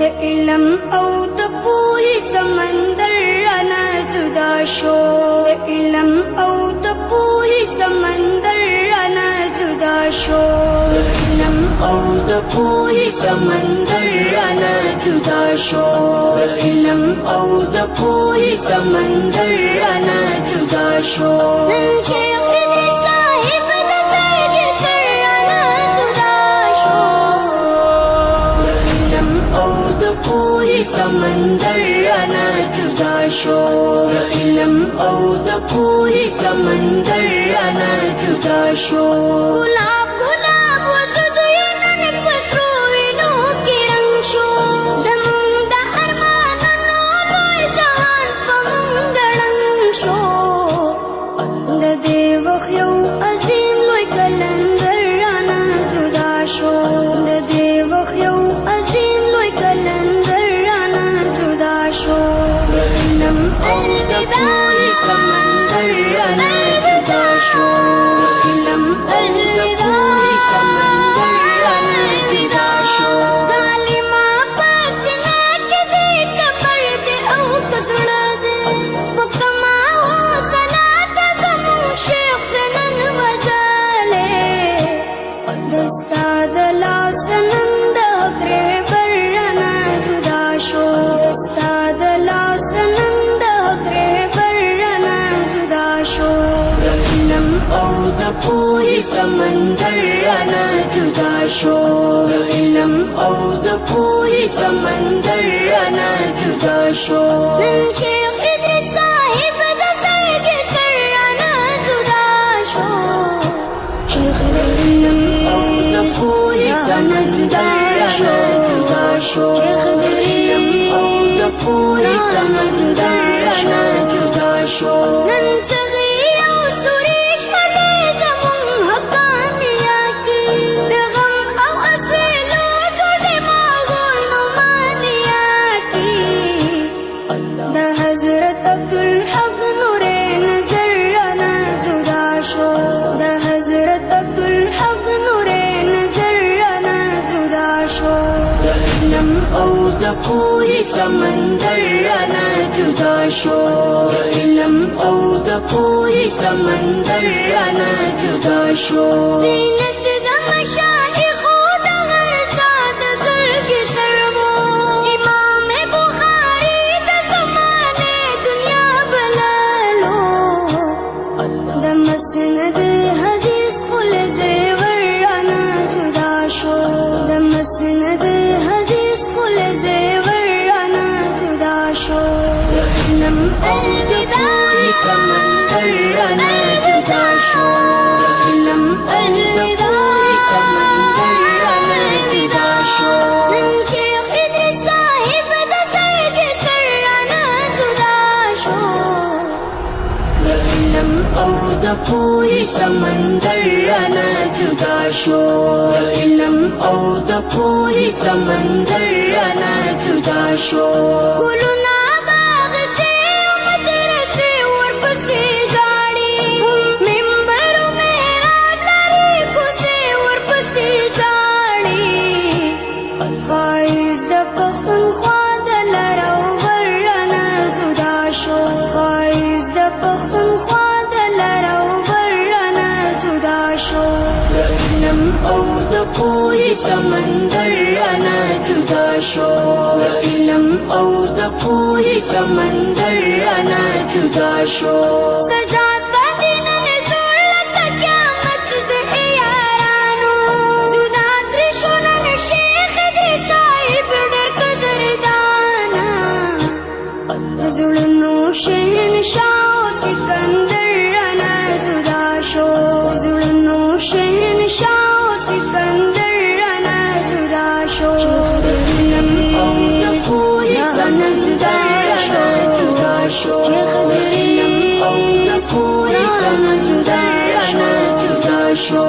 د علم او د پوهې سمندر رانه جدا شو د علم او د پوهې سمندر رانه جدا شو د علم او د پوهې سمندر رانه جدا شو د علم او د پوهې سمندر رانه جدا شو نن شیخ ادریس صاحب د زړګي سر رانه جدا شو د علم او د پوهې سمندر رانه جدا شو د علم او د پوهې سمندر رانه جدا شو ګلاب ګلاب وجود یې نن په سرو وینو کې رنګ شو زموږ د ارمانونو لوی جهان په موږ ړنګ شو د دې وخت یو عظیم لوی کلندر رانه جدا شو د دې وخت یو عظیم لوی کلندر رانه جدا شو د علم او د پوهې سمندر رانه جدا شو د علم او د پوهې سمندر رانه جدا شو ظالما په سینه کې دې کمر دې او کسړه دې وکما حوصله ته زموږ شیخ سنن وجاله دستا د لاس نن د غریبر رانه جدا شو دستا د لاس نن د غریبر رانه جدا شو د علم او د پوهې سمندر رانه جدا شو د علم او د پوهې سمندر رانه جدا شو نن شیخ ادریس صاحب د زړګي سر رانه جدا شو شیخ علم او د پوهې سمندر رانه جدا شو شیخ علم او د پوهې سمندر رانه جدا شو نن چغې او سورې شپلې زموږ حقانیه کې د غم او اصلو جوړې ماغول نومانیه کې د حضرت عبدالحق نور نظر رانه جدا شو د حضرت عبدالحق نور نظر رانه جدا شو د علم او د پوهې سمندر رانه جدا شو د علم او د پوهې سمندر رانه جدا شو زینت د مشایخو د هر چا د زړګي سر وو امام بخاري د زمانې دنیا بللو د مسند حدیث کل زیور رانه جدا شو د مسند حدیث کل زیور رانه جدا شو د علم او د پوهې سمندر رانه جدا شو د علم او د پوهې سمندر رانه جدا شو نن شیخ ادریس صاحب د زړګي سر رانه جدا شو د علم او د پوهې سمندر رانه جدا شو د علم او د پوهې سمندر رانه جدا شو ګلونه باغچې مدرسې ورپسې جاړي منبر و محراب لري کوڅې ورپسې جاړي ښایست د پښتونخوا د لر او بر رانه جدا شو ښایست د پښتونخوا د لر او بر رانه جدا شو د علم او د پوهې سمندر رانه جدا شو د علم او د پوهې سمندر رانه جدا شو سجاد باندې نن جوړ لکه قیامت د یارانو جدا ترې شو نن شیخ ادریس صاحب ډېر قدردانه د زړونو شهنشاه او سکندر رانه جدا شو زړونو شهنشاه او سکندر رانه جدا شو د علم او د پوهې سمندر رانه جدا شو د علم او د پوهې سمندر رانه جدا شو